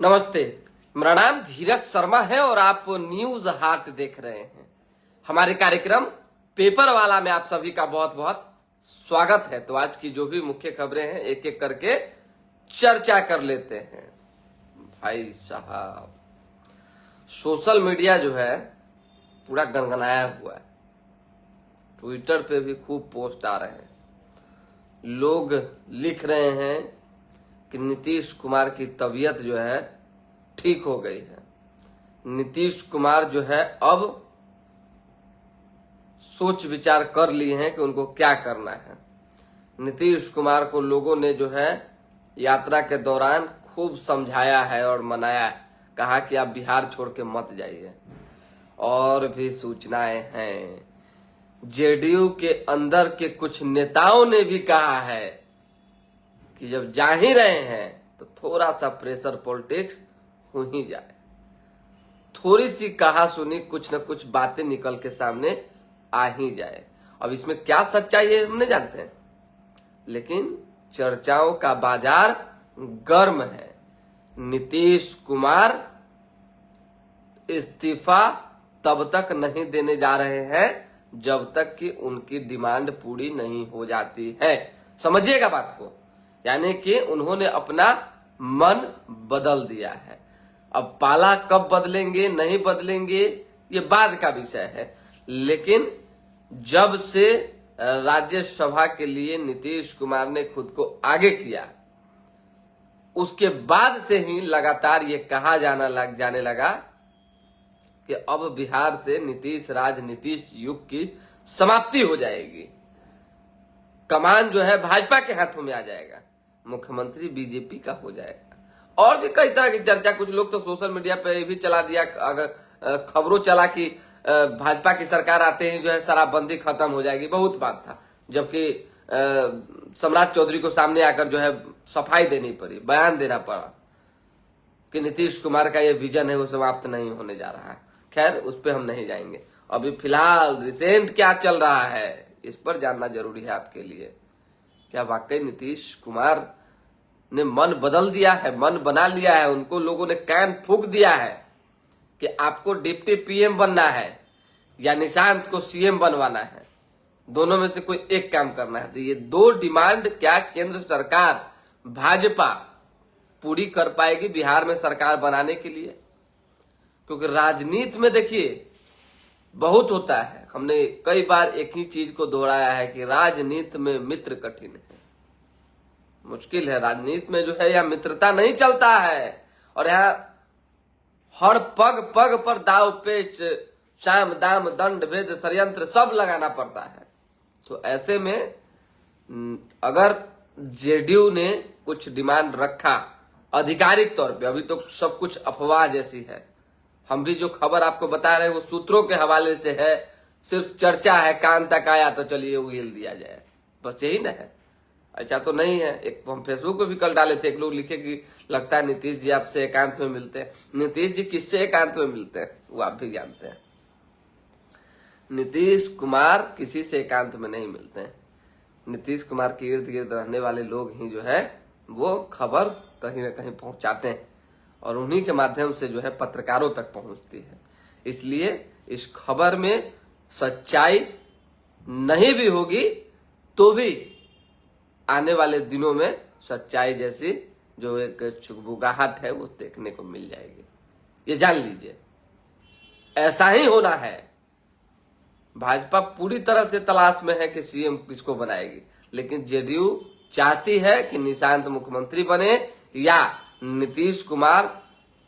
नमस्ते, मेरा नाम धीरज शर्मा है और आप न्यूज हाट देख रहे हैं। हमारे कार्यक्रम पेपर वाला में आप सभी का बहुत बहुत स्वागत है। तो आज की जो भी मुख्य खबरें हैं एक एक करके चर्चा कर लेते हैं। भाई साहब, सोशल मीडिया जो है पूरा गनगनाया हुआ है। ट्विटर पे भी खूब पोस्ट आ रहे हैं। लोग लिख रहे हैं कि नीतीश कुमार की तबीयत जो है ठीक हो गई है। नीतीश कुमार जो है अब सोच विचार कर लिए हैं कि उनको क्या करना है। नीतीश कुमार को लोगों ने जो है यात्रा के दौरान खूब समझाया है और मनाया है, कहा कि आप बिहार छोड़ के मत जाइए। और भी सूचनाएं हैं, जेडीयू के अंदर के कुछ नेताओं ने भी कहा है कि जब जा ही रहे हैं तो थोड़ा सा प्रेशर पॉलिटिक्स हो ही जाए। थोड़ी सी कहा सुनी कुछ न कुछ बातें निकल के सामने आ ही जाए। अब इसमें क्या सच्चाई है हम नहीं जानते हैं, लेकिन चर्चाओं का बाजार गर्म है। नीतीश कुमार इस्तीफा तब तक नहीं देने जा रहे हैं जब तक कि उनकी डिमांड पूरी नहीं हो जाती है। समझिएगा बात को, यानी कि उन्होंने अपना मन बदल दिया है। अब पाला कब बदलेंगे नहीं बदलेंगे ये बाद का विषय है, लेकिन जब से राज्यसभा के लिए नीतीश कुमार ने खुद को आगे किया, उसके बाद से ही लगातार ये कहा जाने लगा कि अब बिहार से नीतीश नीतीश युग की समाप्ति हो जाएगी। कमान जो है भाजपा के हाथों में आ जाएगा, मुख्यमंत्री बीजेपी का हो जाएगा। और भी कई तरह की चर्चा, कुछ लोग तो सोशल मीडिया पे भी चला दिया, अगर खबरों चला कि भाजपा की सरकार आते ही जो है शराबबंदी खत्म हो जाएगी। बहुत बात था, जबकि सम्राट चौधरी को सामने आकर जो है सफाई देनी पड़ी, बयान देना पड़ा कि नीतीश कुमार का ये विजन है वो समाप्त नहीं होने जा रहा है। खैर, उस पर हम नहीं जाएंगे। अभी फिलहाल रिसेंट क्या चल रहा है इस पर जानना जरूरी है आपके लिए। क्या वाकई नीतीश कुमार ने मन बदल दिया है, मन बना लिया है? उनको लोगों ने कैन फूंक दिया है कि आपको डिप्टी पीएम बनना है या निशांत को सीएम बनवाना है, दोनों में से कोई एक काम करना है। तो ये दो डिमांड क्या केंद्र सरकार भाजपा पूरी कर पाएगी बिहार में सरकार बनाने के लिए? क्योंकि राजनीति में देखिए बहुत होता है, हमने कई बार एक ही चीज को दोहराया है कि राजनीति में मित्र कठिन है, मुश्किल है। राजनीति में जो है यहाँ मित्रता नहीं चलता है, और यहाँ हर पग पग पर दाव पेच, साम दाम दंड भेद षड्यंत्र सब लगाना पड़ता है। तो ऐसे में अगर जेडीयू ने कुछ डिमांड रखा आधिकारिक तौर पे, अभी तो सब कुछ अफवाह जैसी है, हम भी जो खबर आपको बता रहे हैं वो सूत्रों के हवाले से है, सिर्फ चर्चा है, कान तक आया तो चलिए वो हिल दिया जाए, बस यही ना है। ऐसा तो नहीं है। एक हम फेसबुक पे भी कल डाले थे, एक लोग लिखे कि लगता है नीतीश जी आपसे एकांत में मिलते हैं। नीतीश जी किससे एकांत में मिलते हैं वो आप भी जानते हैं। नीतीश कुमार किसी से एकांत में नहीं मिलते हैं। नीतीश कुमार के इर्द गिर्द रहने वाले लोग ही जो है वो खबर कहीं ना कहीं पहुंचाते हैं, और उन्हीं के माध्यम से जो है पत्रकारों तक पहुंचती है। इसलिए इस खबर में सच्चाई नहीं भी होगी तो भी आने वाले दिनों में सच्चाई जैसी जो एक चुगबुगाहट है वो देखने को मिल जाएगी। ये जान लीजिए, ऐसा ही होना है। भाजपा पूरी तरह से तलाश में है कि सीएम किसको बनाएगी, लेकिन जेडीयू चाहती है कि निशांत मुख्यमंत्री बने या नीतीश कुमार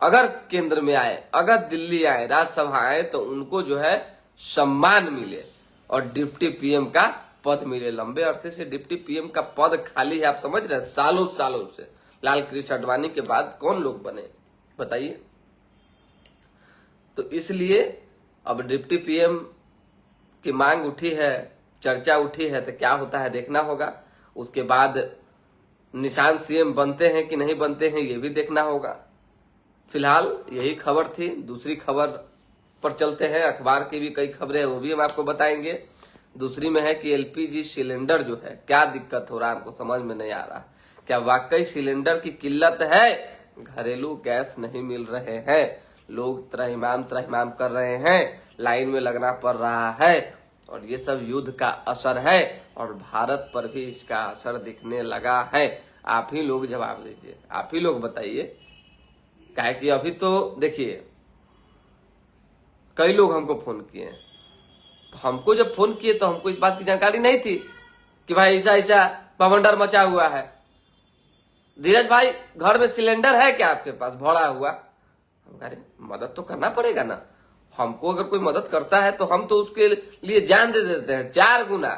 अगर केंद्र में आए, अगर दिल्ली आए, राज्यसभा आए तो उनको जो है सम्मान मिले और डिप्टी पीएम का पद मिले। लंबे अरसे से डिप्टी पीएम का पद खाली है, आप समझ रहे हैं, सालों सालों से। लाल कृष्ण आडवाणी के बाद कौन लोग बने बताइए? तो इसलिए अब डिप्टी पीएम की मांग उठी है, चर्चा उठी है, तो क्या होता है देखना होगा। उसके बाद निशांत सीएम बनते हैं कि नहीं बनते हैं ये भी देखना होगा। फिलहाल यही खबर थी। दूसरी खबर पर चलते हैं। अखबार की भी कई खबरें हैं, वो भी हम आपको बताएंगे। दूसरी में है कि एलपीजी सिलेंडर जो है क्या दिक्कत हो रहा है, हमको समझ में नहीं आ रहा। क्या वाकई सिलेंडर की किल्लत है घरेलू गैस नहीं मिल रहे हैं, लोग त्रहिमाम कर रहे हैं, लाइन में लगना पड़ रहा है, और ये सब युद्ध का असर है, और भारत पर भी इसका असर दिखने लगा है। आप ही लोग जवाब दीजिए, आप ही लोग बताइए। काहे कि अभी तो देखिए कई लोग हमको फोन किए, तो हमको जब फोन किए तो हमको इस बात की जानकारी नहीं थी कि भाई ऐसा ऐसा बवंडर मचा हुआ है। धीरज भाई, घर में सिलेंडर है क्या आपके पास भरा हुआ? हम कह रहे मदद तो करना पड़ेगा ना, हमको अगर कोई मदद करता है तो हम तो उसके लिए जान दे देते हैं 4 गुना।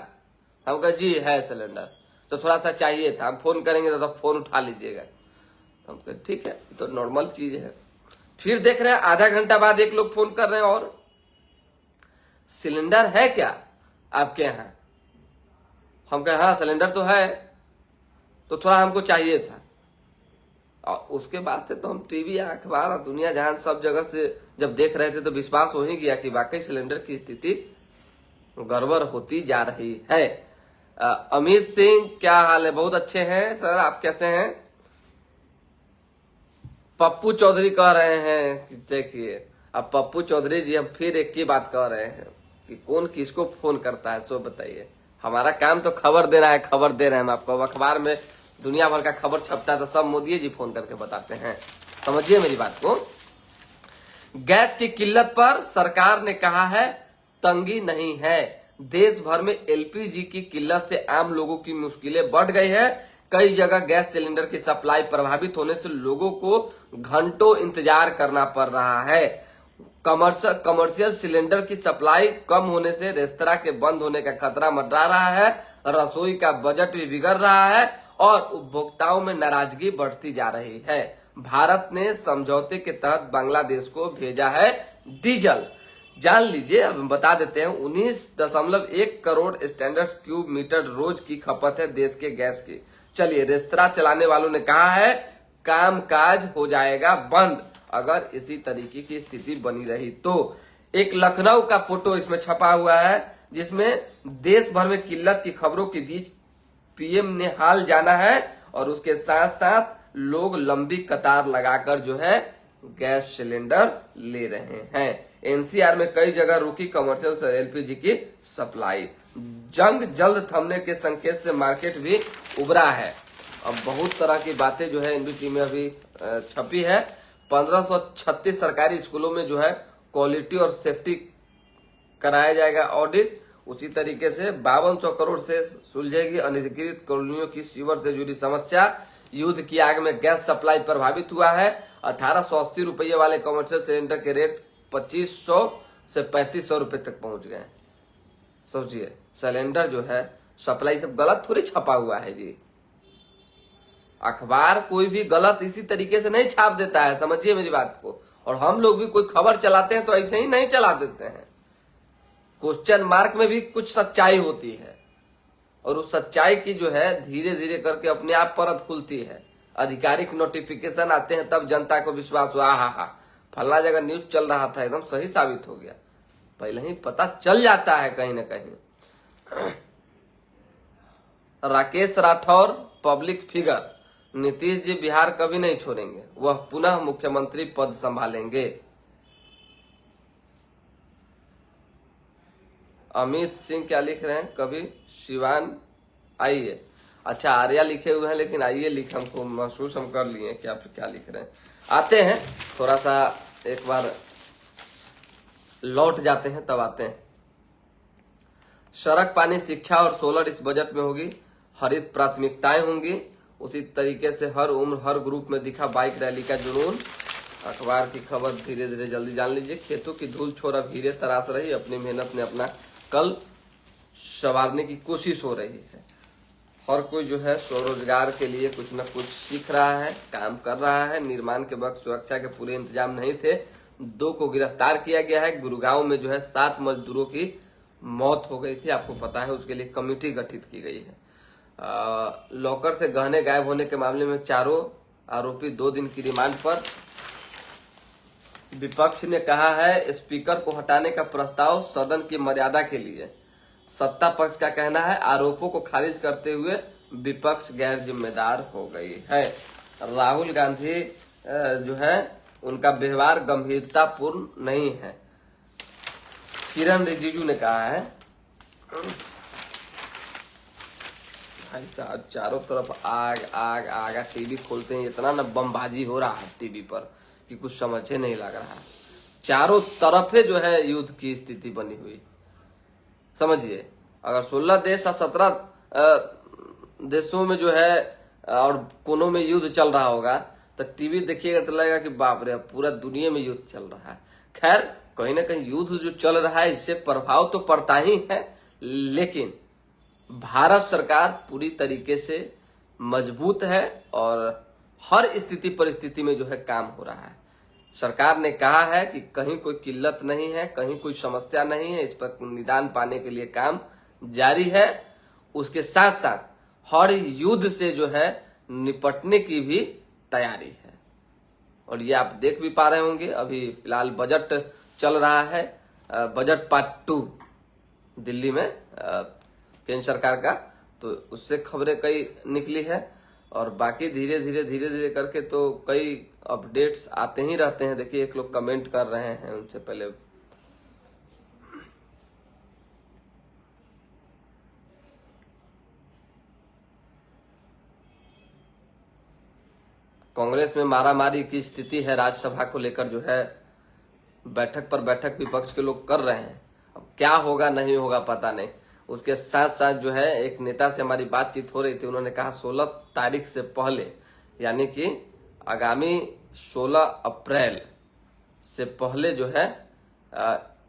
हम कहा जी है सिलेंडर, तो थोड़ा सा चाहिए था, हम फोन करेंगे तो फोन उठा लीजिएगा। तो हम कहे ठीक है, तो नॉर्मल चीज है। फिर देख रहे हैं आधा घंटा बाद एक लोग फोन कर रहे हैं और सिलेंडर है क्या आपके यहाँ? हम कहे हाँ सिलेंडर तो है, तो थोड़ा हमको चाहिए था। और उसके बाद से तो हम टीवी या अखबार और दुनिया जहान सब जगह से जब देख रहे थे तो विश्वास हो ही गया कि वाकई सिलेंडर की स्थिति गड़बड़ होती जा रही है। अमित सिंह, क्या हाल है? बहुत अच्छे हैं सर, आप कैसे हैं? पप्पू चौधरी कह रहे हैं, देखिए अब पप्पू चौधरी जी हम फिर एक ही बात कह रहे हैं कि कौन किसको फोन करता है, तो बताइए। हमारा काम तो खबर देना है, खबर दे रहे हैं हम आपको। अब अखबार में दुनिया भर का खबर छपता है तो सब मोदी जी फोन करके बताते हैं, समझिए मेरी बात को। गैस की किल्लत पर सरकार ने कहा है तंगी नहीं है। देश भर में एलपीजी की किल्लत से आम लोगों की मुश्किलें बढ़ गई है। कई जगह गैस सिलेंडर की सप्लाई प्रभावित होने से लोगों को घंटों इंतजार करना पड़ रहा है। कमर्शियल सिलेंडर की सप्लाई कम होने से रेस्तरां के बंद होने का खतरा मंडरा रहा है, रसोई का बजट भी बिगड़ रहा है और उपभोक्ताओं में नाराजगी बढ़ती जा रही है। भारत ने समझौते के तहत बांग्लादेश को भेजा है डीजल। जान लीजिए, अब हम बता देते हैं, 19.1 करोड़ स्टैंडर्ड क्यूब मीटर रोज की खपत है देश के गैस की। चलिए, रेस्तरां चलाने वालों ने कहा है कामकाज हो जाएगा बंद अगर इसी तरीके की स्थिति बनी रही तो। एक लखनऊ का फोटो इसमें छपा हुआ है जिसमें देश भर में किल्लत की खबरों के बीच पीएम ने हाल जाना है और उसके साथ साथ लोग लंबी कतार लगाकर जो है गैस सिलेंडर ले रहे हैं। एनसीआर में कई जगह रुकी कमर्शियल एलपीजी की सप्लाई। जंग जल्द थमने के संकेत से मार्केट भी उभरा है। अब बहुत तरह की बातें जो है एनडीटी में अभी छपी है। 1536 सरकारी स्कूलों में जो है क्वालिटी और सेफ्टी कराया जाएगा ऑडिट। उसी तरीके से 5200 करोड़ से सुलझेगी अनधिकृत कॉलोनियों की सीवर से जुड़ी समस्या। युद्ध की आग में गैस सप्लाई प्रभावित हुआ है। 1880 रुपये वाले कमर्शियल सिलेंडर के रेट 2500 से 3500 रुपए तक पहुंच गए। सोचिए, सिलेंडर जो है सप्लाई सब गलत थोड़ी छपा हुआ है जी। अखबार कोई भी गलत इसी तरीके से नहीं छाप देता है, समझिए मेरी बात को। और हम लोग भी कोई खबर चलाते हैं तो ऐसे ही नहीं चला देते हैं। क्वेश्चन मार्क में भी कुछ सच्चाई होती है और उस सच्चाई की जो है धीरे धीरे करके अपने आप परत खुलती है। आधिकारिक नोटिफिकेशन आते हैं तब जनता को विश्वास हुआ, हा फला जगह न्यूज चल रहा था एकदम सही साबित हो गया। पहले ही पता चल जाता है कहीं ना कहीं। राकेश राठौर पब्लिक फिगर, नीतीश जी बिहार कभी नहीं छोड़ेंगे, वह पुनः मुख्यमंत्री पद संभालेंगे। अमित सिंह क्या लिख रहे हैं, कभी शिवान आइए। अच्छा, आर्या लिखे हुए हैं लेकिन आइए लिख हमको महसूस हम कर लिए कि आप क्या लिख रहे हैं। आते हैं, थोड़ा सा एक बार लौट जाते हैं तब आते हैं। सड़क, पानी, शिक्षा और सोलर इस बजट में होगी। हरित प्राथमिकताएं होंगी। उसी तरीके से हर उम्र हर ग्रुप में दिखा बाइक रैली का जुनून। अखबार की खबर धीरे धीरे जल्दी जान लीजिए। खेतों की धूल छोड़ अब हीरे तराश रही, अपनी मेहनत ने अपना कल संवारने की कोशिश हो रही है। हर कोई जो है स्वरोजगार के लिए कुछ न कुछ सीख रहा है, काम कर रहा है। निर्माण के वक्त सुरक्षा के पूरे इंतजाम नहीं थे, 2 को गिरफ्तार किया गया है। गुरुगांव में जो है 7 मजदूरों की मौत हो गई थी, आपको पता है। उसके लिए कमेटी गठित की गई है। लॉकर से गहने गायब होने के मामले में चारों आरोपी 2 दिन की रिमांड पर। विपक्ष ने कहा है स्पीकर को हटाने का प्रस्ताव सदन की मर्यादा के लिए। सत्ता पक्ष का कहना है आरोपों को खारिज करते हुए विपक्ष गैर जिम्मेदार हो गई है। राहुल गांधी जो है उनका व्यवहार गंभीरतापूर्ण नहीं है, किरण रिजिजू ने कहा है। भाई साहब चारों तरफ आग आग आग, टीवी खोलते हैं इतना न बमबाजी हो रहा है टीवी पर कि कुछ समझ ही नहीं लग रहा है। चारों तरफ जो है युद्ध की स्थिति बनी हुई। समझिए, अगर 16 देश और 17 देशों में जो है और कोनों में युद्ध चल रहा होगा तो टीवी देखिएगा तो लगेगा कि बाप रे पूरा दुनिया में युद्ध चल रहा है। खैर, कहीं ना कहीं युद्ध जो चल रहा है इससे प्रभाव तो पड़ता ही है, लेकिन भारत सरकार पूरी तरीके से मजबूत है और हर स्थिति परिस्थिति में जो है काम हो रहा है। सरकार ने कहा है कि कहीं कोई किल्लत नहीं है, कहीं कोई समस्या नहीं है, इस पर निदान पाने के लिए काम जारी है। उसके साथ साथ हर युद्ध से जो है निपटने की भी तैयारी है। और ये आप देख भी पा रहे होंगे, अभी फिलहाल बजट चल रहा है, बजट पार्ट 2 दिल्ली में केंद्र सरकार का, तो उससे खबरें कई निकली है। और बाकी धीरे धीरे करके तो कई अपडेट्स आते ही रहते हैं। देखिए, एक लोग कमेंट कर रहे हैं, उनसे पहले कांग्रेस में मारामारी की स्थिति है, राज्यसभा को लेकर जो है बैठक पर बैठक विपक्ष के लोग कर रहे हैं। अब क्या होगा नहीं होगा पता नहीं। उसके साथ साथ जो है एक नेता से हमारी बातचीत हो रही थी, उन्होंने कहा 16 तारीख से पहले, यानी कि आगामी 16 अप्रैल से पहले जो है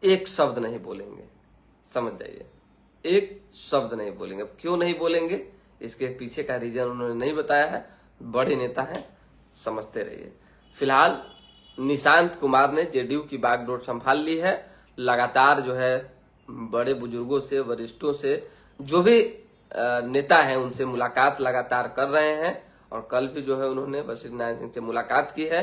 एक शब्द नहीं बोलेंगे। समझ जाइए, एक शब्द नहीं बोलेंगे। अब क्यों नहीं बोलेंगे, इसके पीछे का रीजन उन्होंने नहीं बताया है। बड़े नेता हैं, समझते रहिए। फिलहाल निशांत कुमार ने जेडीयू की बागडोर संभाल ली है। लगातार जो है बड़े बुजुर्गों से, वरिष्ठों से, जो भी नेता हैं उनसे मुलाकात लगातार कर रहे हैं। और कल भी जो है उन्होंने वशिष्ठ नारायण सिंह से मुलाकात की है।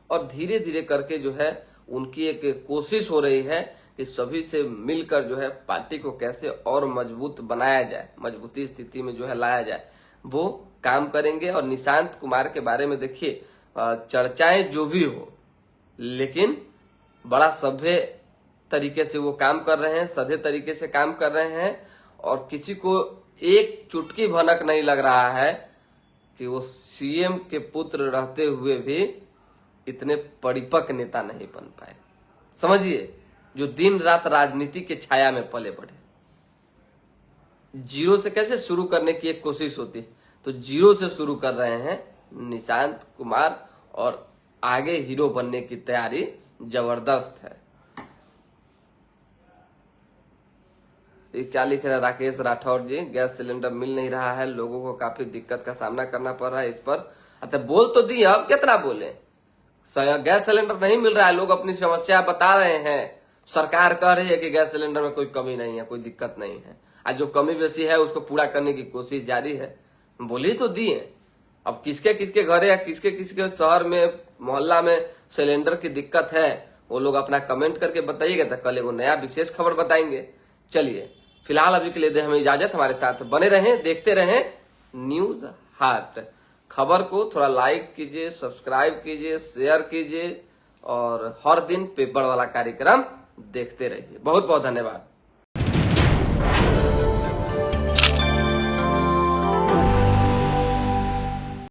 और धीरे धीरे करके जो है उनकी एक कोशिश हो रही है कि सभी से मिलकर जो है पार्टी को कैसे और मजबूत बनाया जाए, मजबूती स्थिति में जो है लाया जाए, वो काम करेंगे। और निशांत कुमार के बारे में देखिए, चर्चाएं जो भी हो, लेकिन बड़ा सभ्य तरीके से वो काम कर रहे हैं, सधे तरीके से काम कर रहे हैं। और किसी को एक चुटकी भनक नहीं लग रहा है कि वो सीएम के पुत्र रहते हुए भी इतने परिपक्व नेता नहीं बन पाए। समझिए, जो दिन रात राजनीति के छाया में पले बढ़े। जीरो से कैसे शुरू करने की एक कोशिश होती, तो जीरो से शुरू कर रहे हैं निशांत कुमार। और आगे हीरो बनने की तैयारी जबरदस्त है। ये क्या लिख रहा है राकेश राठौर जी, गैस सिलेंडर मिल नहीं रहा है, लोगों को काफी दिक्कत का सामना करना पड़ रहा है। इस पर अच्छा बोल तो दिए, अब कितना बोले। गैस सिलेंडर नहीं मिल रहा है, लोग अपनी समस्या बता रहे हैं। सरकार कह रही है कि गैस सिलेंडर में कोई कमी नहीं है, कोई दिक्कत नहीं है। आज जो कमी बेसी है उसको पूरा करने की कोशिश जारी है। बोली तो दिए, अब किसके किसके घर या किसके किसके शहर में, मोहल्ला में सिलेंडर की दिक्कत है, वो लोग अपना कमेंट करके बताइएगा, तो कल एगो नया विशेष खबर बताएंगे। चलिए, फिलहाल अभी के लिए दे हमें इजाजत। हमारे साथ बने रहें, देखते रहें न्यूज हाट। खबर को थोड़ा लाइक कीजिए, सब्सक्राइब कीजिए, शेयर कीजिए और हर दिन पेपर वाला कार्यक्रम देखते रहिए। बहुत बहुत धन्यवाद।